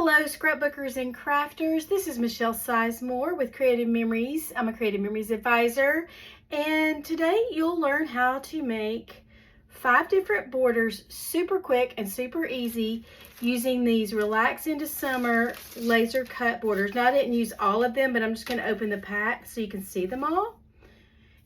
Hello, scrapbookers and crafters. This is Michelle Sizemore with Creative Memories. I'm a Creative Memories advisor, and today you'll learn how to make 5 different borders super quick and super easy using these Relax into Summer laser cut borders. Now, I didn't use all of them, but I'm just going to open the pack so you can see them all.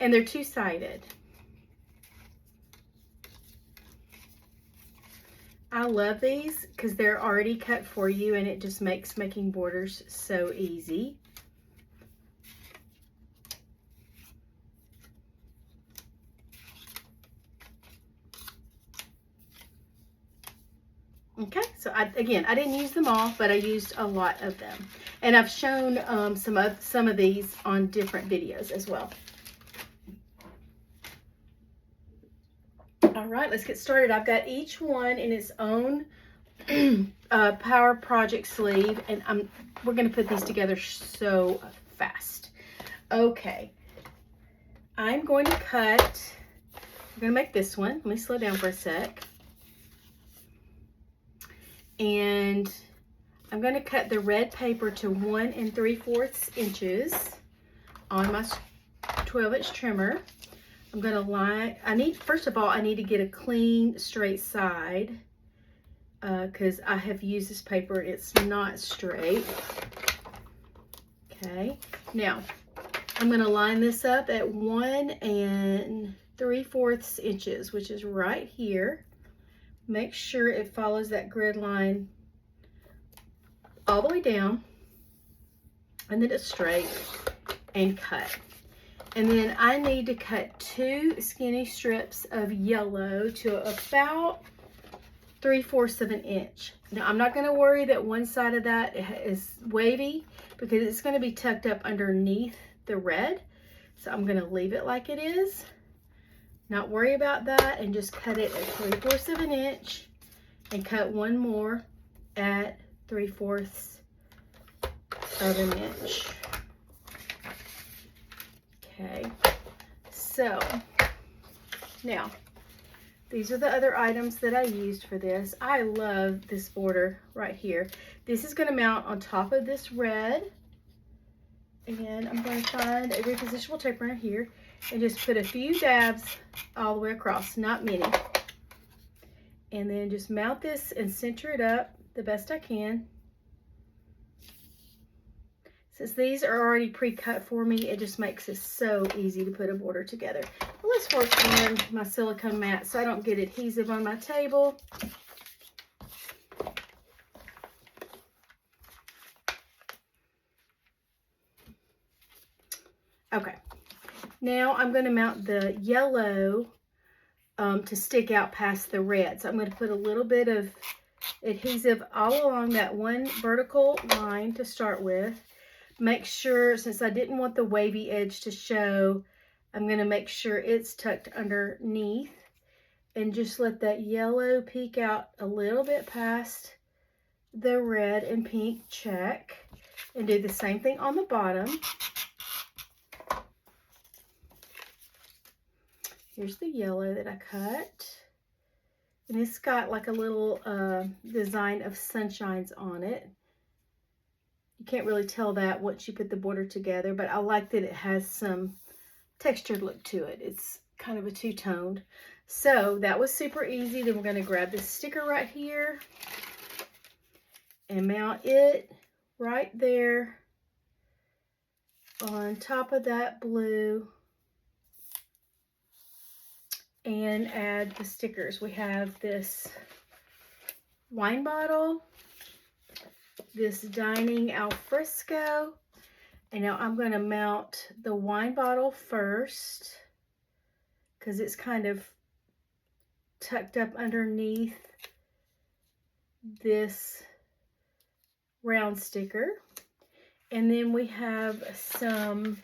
And they're two-sided. I love these because they're already cut for you, and it just makes making borders so easy. Okay, so again, I didn't use them all, but I used a lot of them. And I've shown some of these on different videos as well. All right, let's get started. I've got each one in its own Power Project sleeve, and we're going to put these together so fast. Okay, I'm going to cut. I'm going to make this one. Let me slow down for a sec. And I'm going to cut the red paper to 1 3/4 inches on my 12-inch trimmer. I'm going to line, first of all, I need to get a clean, straight side because I have used this paper and it's not straight. Okay, now I'm going to line this up at 1 3/4 inches, which is right here. Make sure it follows that grid line all the way down, and then it's straight, and cut. And then I need to cut 2 skinny strips of yellow to about 3/4 of an inch. Now, I'm not going to worry that one side of that is wavy because it's going to be tucked up underneath the red. So I'm going to leave it like it is, not worry about that, and just cut it at 3/4 of an inch and cut one more at 3/4 of an inch. Okay, so now these are the other items that I used for this. I love this border right here. This is going to mount on top of this red, and I'm going to find a repositionable tape right here and just put a few dabs all the way across, not many, and then just mount this and center it up the best I can. Since these are already pre-cut for me, it just makes it so easy to put a border together. Well, let's work on my silicone mat so I don't get adhesive on my table. Okay, now I'm going to mount the yellow to stick out past the red. So I'm going to put a little bit of adhesive all along that one vertical line to start with. Make sure, since I didn't want the wavy edge to show, I'm going to make sure it's tucked underneath, and just let that yellow peek out a little bit past the red and pink check, and do the same thing on the bottom. Here's the yellow that I cut, and it's got like a little design of sunshines on it. You can't really tell that once you put the border together, but I like that it has some textured look to it. It's kind of a two-toned. So that was super easy. Then we're going to grab this sticker right here and mount it right there on top of that blue, and add the stickers. We have this wine bottle, this dining al fresco, and now I'm going to mount the wine bottle first because it's kind of tucked up underneath this round sticker. And then we have some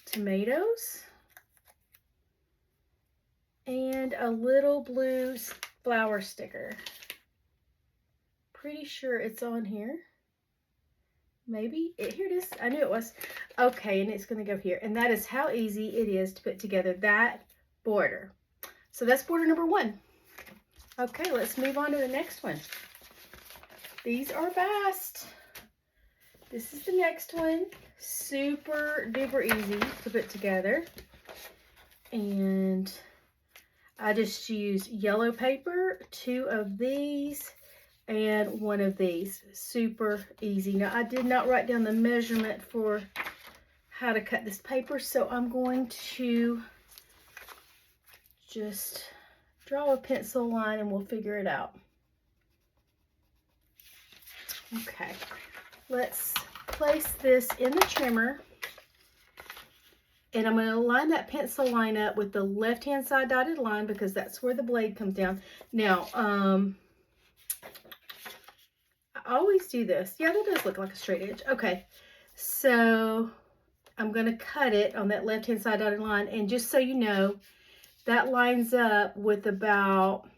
tomatoes and a little blue flower sticker. Pretty sure it's on here. Maybe. Here it is. I knew it was. Okay, and it's going to go here. And that is how easy it is to put together that border. So that's border number 1. Okay, let's move on to the next one. These are fast. This is the next one. Super duper easy to put together. And I just used yellow paper, 2 of these, and 1 of these. Super easy. Now, I did not write down the measurement for how to cut this paper, so I'm going to just draw a pencil line and we'll figure it out. Okay, let's place this in the trimmer, and I'm going to line that pencil line up with the left-hand side dotted line because that's where the blade comes down. Now, I always do this. Yeah, that does look like a straight edge. Okay, so I'm going to cut it on that left-hand side dotted line, and just so you know, that lines up with about,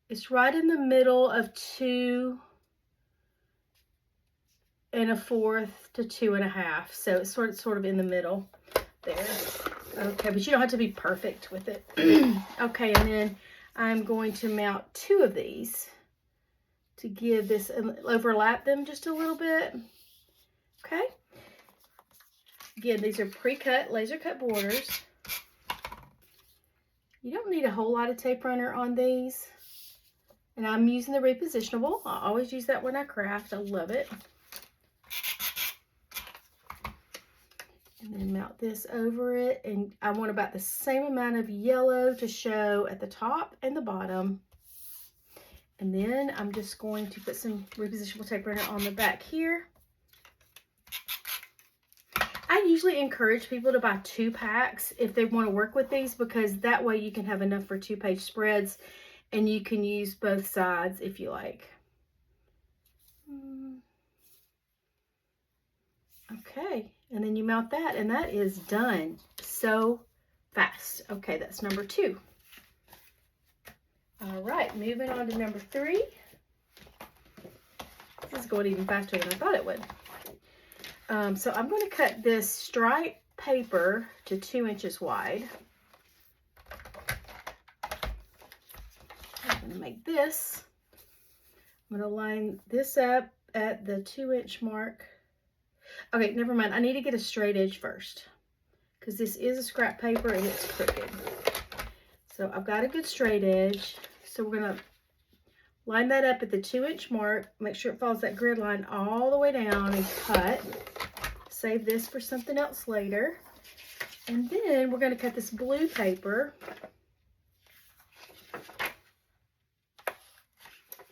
it's right in the middle of 2 1/4 to 2 1/2. So it's sort of in the middle there. Okay, but you don't have to be perfect with it. Okay, and then I'm going to mount 2 of these to give this, overlap them just a little bit. Okay. Again, these are pre-cut, laser cut borders. You don't need a whole lot of tape runner on these. And I'm using the repositionable. I always use that when I craft. I love it. And then mount this over it. And I want about the same amount of yellow to show at the top and the bottom. And then I'm just going to put some repositionable tape runner on the back here. I usually encourage people to buy 2 packs if they want to work with these, because that way you can have enough for 2-page spreads and you can use both sides if you like. Okay, and then you mount that, and that is done so fast. Okay, that's number 2. All right, moving on to number 3. This is going even faster than I thought it would. So I'm going to cut this stripe paper to 2 inches wide. I'm going to make this. I'm going to line this up at the 2-inch mark. Okay, never mind. I need to get a straight edge first because this is a scrap paper and it's crooked. So I've got a good straight edge. So we're going to line that up at the 2-inch mark. Make sure it follows that grid line all the way down and cut. Save this for something else later. And then we're going to cut this blue paper.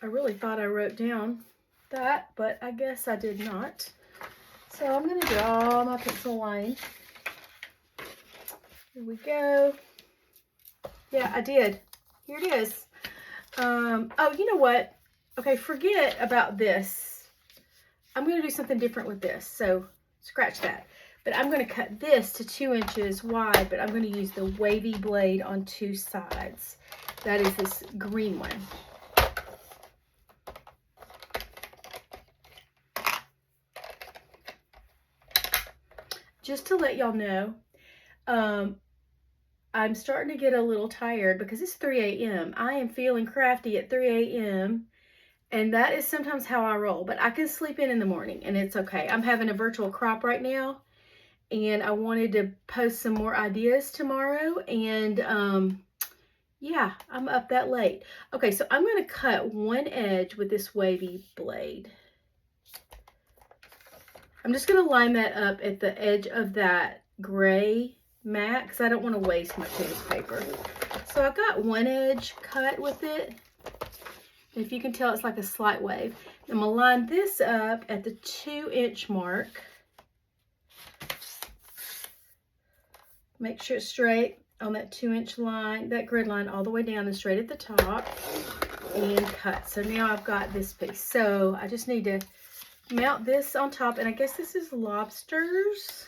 I really thought I wrote down that, but I guess I did not. So I'm going to draw my pencil line. Here we go. Yeah, I did. Here it is. Oh, you know what? Okay, forget about this. I'm going to do something different with this. So scratch that. But I'm going to cut this to 2 inches wide, but I'm going to use the wavy blade on 2 sides. That is this green one. Just to let y'all know, I'm starting to get a little tired because it's 3 a.m. I am feeling crafty at 3 a.m. And that is sometimes how I roll, but I can sleep in the morning and it's okay. I'm having a virtual crop right now and I wanted to post some more ideas tomorrow. And yeah, I'm up that late. Okay, so I'm going to cut one edge with this wavy blade. I'm just going to line that up at the edge of that gray mat because I don't want to waste my paper. So I've got one edge cut with it. If you can tell, it's like a slight wave. I'm going to line this up at the 2-inch mark. Make sure it's straight on that 2-inch line, that grid line all the way down and straight at the top. And cut. So now I've got this piece. So I just need to mount this on top. And I guess this is lobsters.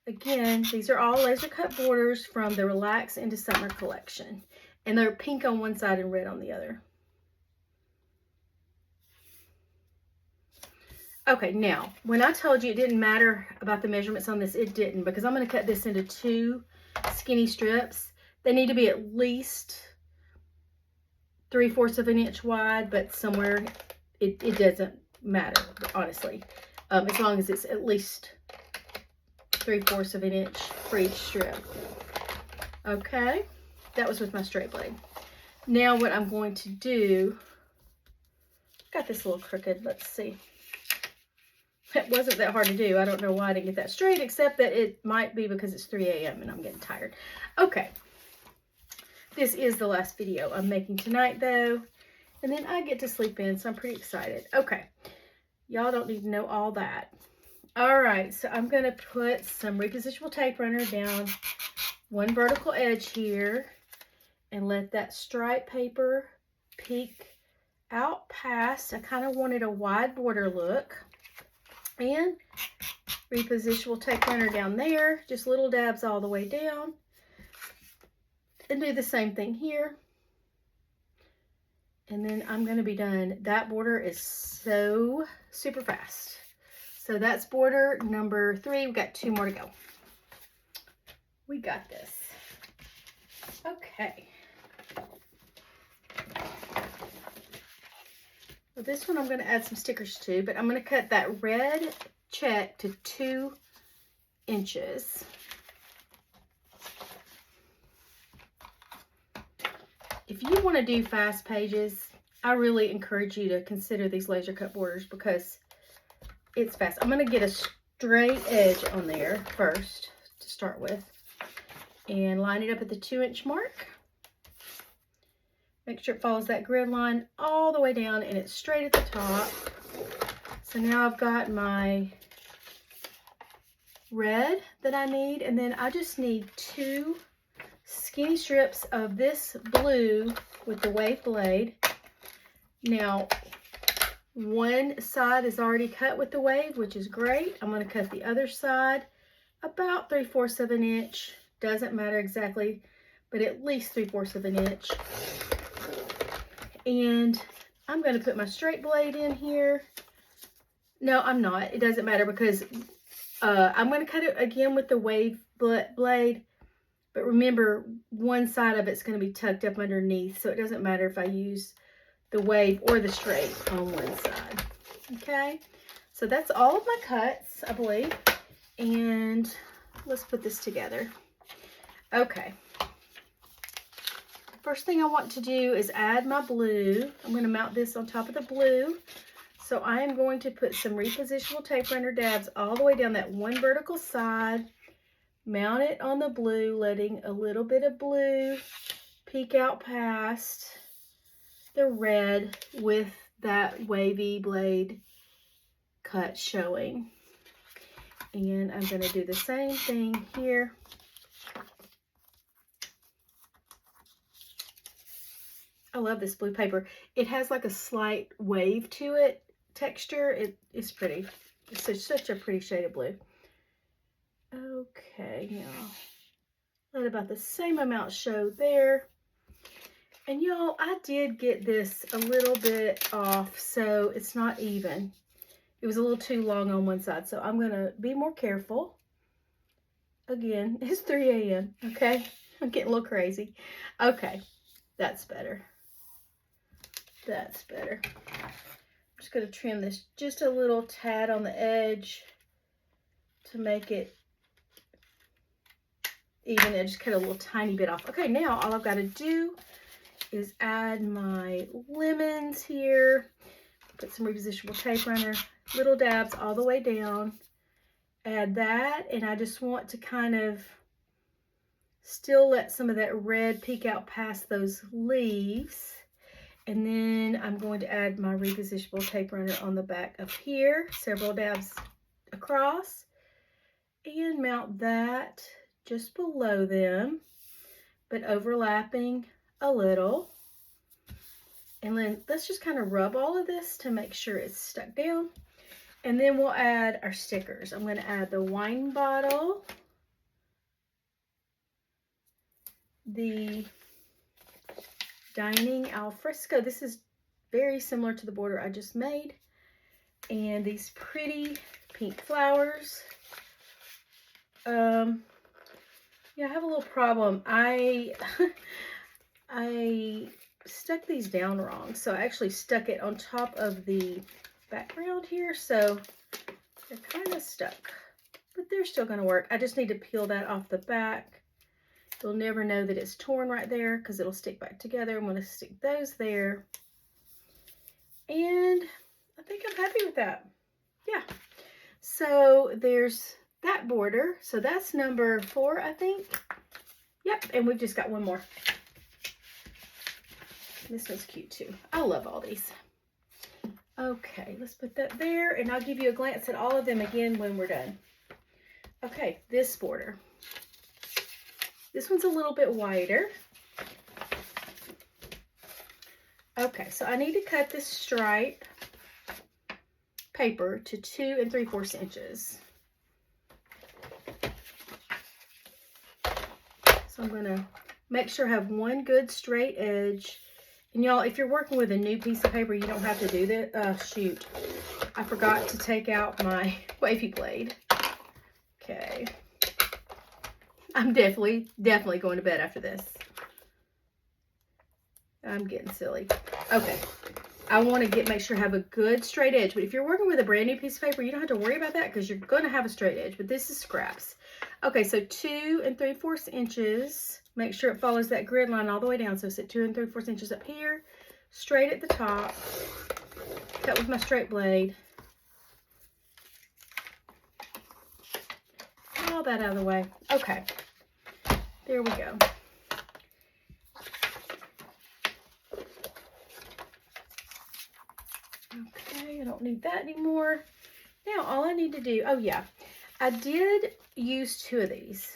Again, these are all laser cut borders from the Relax into Summer collection. And they're pink on one side and red on the other. Okay, now, when I told you it didn't matter about the measurements on this, it didn't, because I'm going to cut this into 2 skinny strips. They need to be at least 3/4 of an inch wide, but somewhere it doesn't matter, honestly. As long as it's at least 3/4 of an inch for each strip. Okay, that was with my straight blade. Now what I'm going to do, got this a little crooked, let's see. It wasn't that hard to do. I don't know why I didn't get that straight, except that it might be because it's 3 a.m. and I'm getting tired. Okay. This is the last video I'm making tonight, though. And then I get to sleep in, so I'm pretty excited. Okay. Y'all don't need to know all that. All right. So I'm going to put some repositionable tape runner down one vertical edge here and let that stripe paper peek out past. I kind of wanted a wide border look. And repositionable tape runner down there, just little dabs all the way down. And do the same thing here. And then I'm going to be done. That border is so super fast. So that's border number 3. We've got 2 more to go. We got this. Okay. Well, this one I'm going to add some stickers to, but I'm going to cut that red check to 2 inches. If you want to do fast pages, I really encourage you to consider these laser cut borders because it's fast. I'm going to get a straight edge on there first to start with and line it up at the 2-inch mark. Make sure it follows that grid line all the way down and it's straight at the top. So now I've got my red that I need, and then I just need 2 skinny strips of this blue with the wave blade. Now, one side is already cut with the wave, which is great. I'm going to cut the other side about 3/4 of an inch. Doesn't matter exactly, but at least 3/4 of an inch. And I'm going to put my straight blade in here. No, I'm not. It doesn't matter because I'm going to cut it again with the wave blade. But remember, one side of it's going to be tucked up underneath. So it doesn't matter if I use the wave or the straight on one side. Okay. So that's all of my cuts, I believe. And let's put this together. Okay. First thing I want to do is add my blue. I'm going to mount this on top of the blue. So I am going to put some repositionable tape runner dabs all the way down that one vertical side. Mount it on the blue, letting a little bit of blue peek out past the red with that wavy blade cut showing. And I'm going to do the same thing here. I love this blue paper. It has like a slight wave to it, texture. It's pretty. It's such a pretty shade of blue. Okay, now let about the same amount show there. And y'all, I did get this a little bit off, so it's not even. It was a little too long on one side, so I'm going to be more careful. Again, it's 3 a.m., okay? I'm getting a little crazy. Okay, that's better. That's better. I'm just going to trim this just a little tad on the edge to make it even. I just cut a little tiny bit off. Okay, now all I've got to do is add my lemons here. Put some repositionable tape runner, little dabs all the way down. Add that, and I just want to kind of still let some of that red peek out past those leaves. And then I'm going to add my repositionable tape runner on the back of here, several dabs across, and mount that just below them, but overlapping a little. And then let's just kind of rub all of this to make sure it's stuck down. And then we'll add our stickers. I'm going to add the wine bottle, the dining al fresco. This is very similar to the border I just made. And these pretty pink flowers. Yeah, I have a little problem. I stuck these down wrong. So I actually stuck it on top of the background here. So they're kind of stuck, but they're still going to work. I just need to peel that off the back. You'll never know that it's torn right there because it'll stick back together. I'm going to stick those there. And I think I'm happy with that. Yeah. So there's that border. So that's number 4, I think. Yep. And we've just got one more. This one's cute too. I love all these. Okay, let's put that there, and I'll give you a glance at all of them again when we're done. Okay, this border. This one's a little bit wider. Okay, so I need to cut this stripe paper to 2 3/4 inches. So I'm gonna make sure I have one good straight edge. And y'all, if you're working with a new piece of paper, you don't have to do that. Shoot, I forgot to take out my wavy blade. Okay. I'm definitely going to bed after this. I'm getting silly. Okay. I want to make sure I have a good straight edge. But if you're working with a brand new piece of paper, you don't have to worry about that because you're going to have a straight edge. But this is scraps. Okay, so 2 3/4 inches. Make sure it follows that grid line all the way down. So it's at 2 3/4 inches up here, straight at the top. Cut with my straight blade. All that out of the way. Okay, there we go. Okay, I don't need that anymore. Now all I need to do, oh yeah, I did use 2 of these.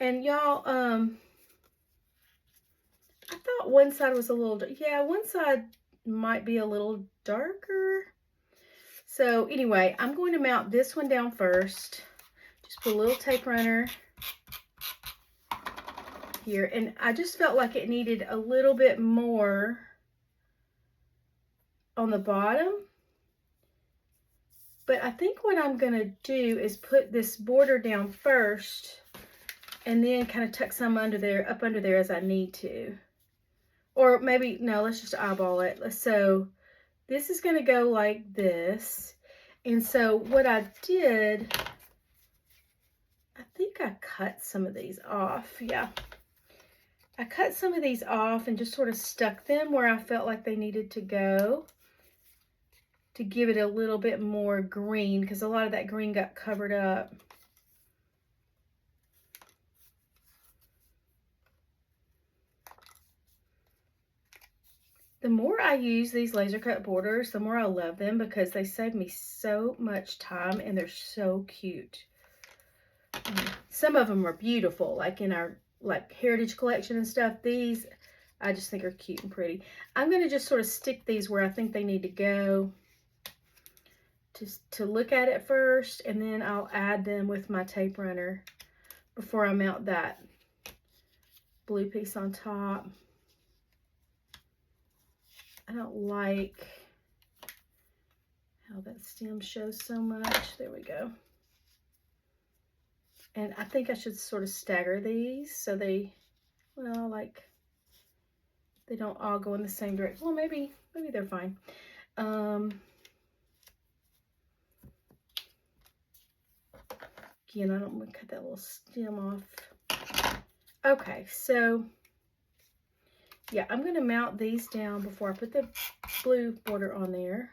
And y'all, I thought one side was a little, yeah, one side might be a little darker. So anyway, I'm going to mount this one down first. Just put a little tape runner here. And I just felt like it needed a little bit more on the bottom. But I think what I'm going to do is put this border down first and then kind of tuck some under there, up under there as I need to. Or maybe, no, let's just eyeball it. So this is going to go like this. And so what I did, I think I cut some of these off. Yeah. I cut some of these off and just sort of stuck them where I felt like they needed to go to give it a little bit more green because a lot of that green got covered up. The more I use these laser cut borders, the more I love them because they save me so much time and they're so cute. Some of them are beautiful, like in our heritage collection and stuff. These I just think are cute and pretty. I'm going to just sort of stick these where I think they need to go to look at it first, and then I'll add them with my tape runner before I mount that blue piece on top. I don't like how that stem shows so much. There we go. And I think I should sort of stagger these so they, well, like, they don't all go in the same direction. Well, maybe they're fine. Again, I don't want to cut that little stem off. Okay, so yeah, I'm going to mount these down before I put the blue border on there.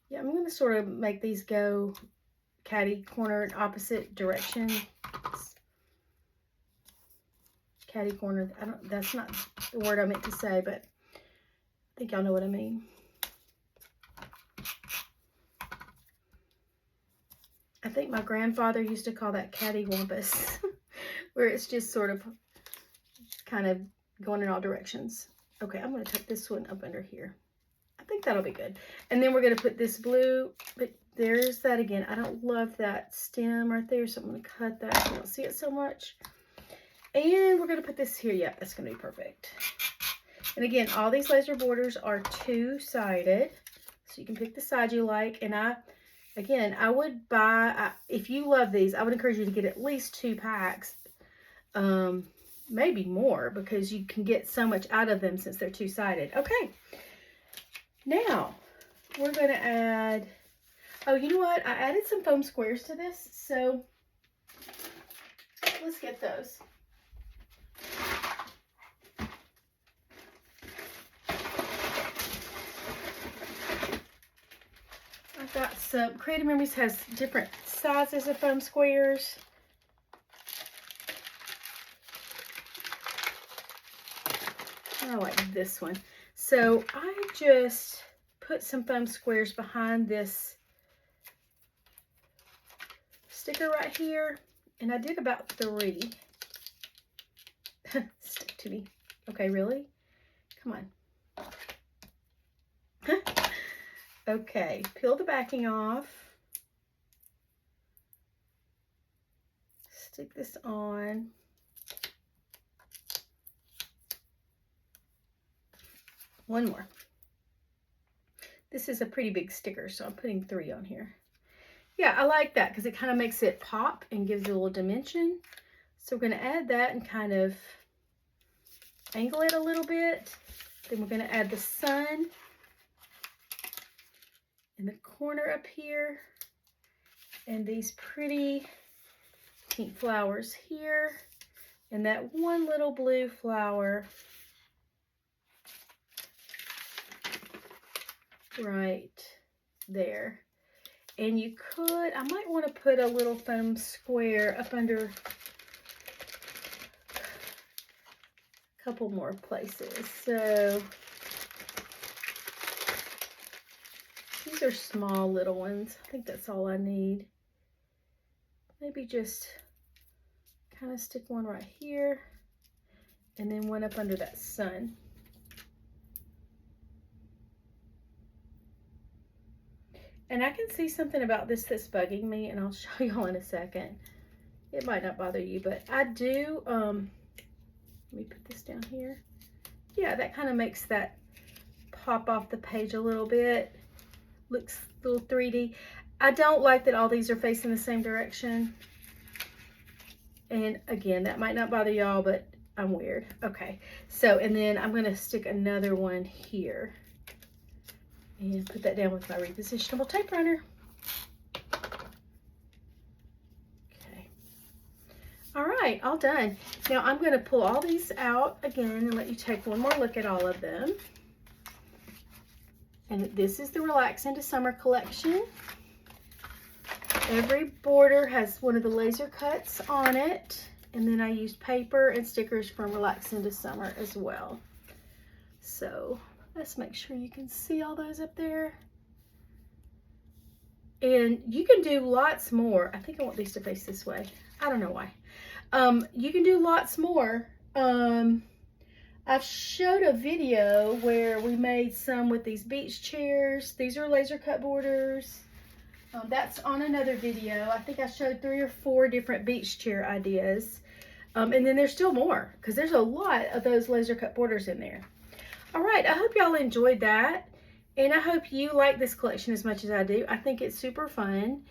Yeah, I'm going to sort of make these go catty corner in opposite direction. Catty corner, that's not the word I meant to say, but I think y'all know what I mean. I think my grandfather used to call that cattywampus, where it's just sort of kind of going in all directions. Okay, I'm going to tuck this one up under here. I think that'll be good. And then we're going to put this blue, but there's that again. I don't love that stem right there, so I'm going to cut that so you don't see it so much. And we're going to put this here. Yep, that's going to be perfect. And again, all these laser borders are two-sided, so you can pick the side you like. And Again, I would buy, if you love these, I would encourage you to get at least 2 packs, maybe more, because you can get so much out of them since they're two-sided. Okay, now we're going to add, oh, you know what? I added some foam squares to this, so let's get those. I've got some, Creative Memories has different sizes of foam squares. I like this one. So I just put some foam squares behind this sticker right here, and I did about 3. Stick to me. Okay, really? Come on. Okay, peel the backing off. Stick this on. One more. This is a pretty big sticker, so I'm putting 3 on here. Yeah, I like that because it kind of makes it pop and gives it a little dimension. So we're going to add that and kind of angle it a little bit. Then we're going to add the sun in the corner up here, and these pretty pink flowers here, and that one little blue flower right there. And you could, I might want to put a little foam square up under a couple more places. So these are small little ones. I think that's all I need. Maybe just kind of stick one right here and then one up under that sun. And I can see something about this that's bugging me, and I'll show y'all in a second. It might not bother you, but I do, let me put this down here. Yeah, that kind of makes that pop off the page a little bit. Looks a little 3D. I don't like that all these are facing the same direction. And again, that might not bother y'all, but I'm weird. Okay, so, and then I'm gonna stick another one here. And put that down with my repositionable tape runner. Okay. All right, all done. Now I'm going to pull all these out again and let you take one more look at all of them. And this is the Relax Into Summer collection. Every border has one of the laser cuts on it. And then I used paper and stickers from Relax Into Summer as well. So let's make sure you can see all those up there. And you can do lots more. I think I want these to face this way. I don't know why. You can do lots more. I've showed a video where we made some with these beach chairs. These are laser cut borders. That's on another video. I think I showed 3 or 4 different beach chair ideas. And then there's still more because there's a lot of those laser cut borders in there. All right, I hope y'all enjoyed that, and I hope you like this collection as much as I do. I think it's super fun,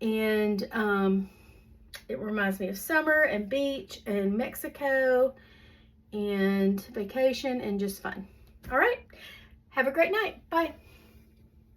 and it reminds me of summer and beach and Mexico and vacation and just fun. All right, have a great night. Bye.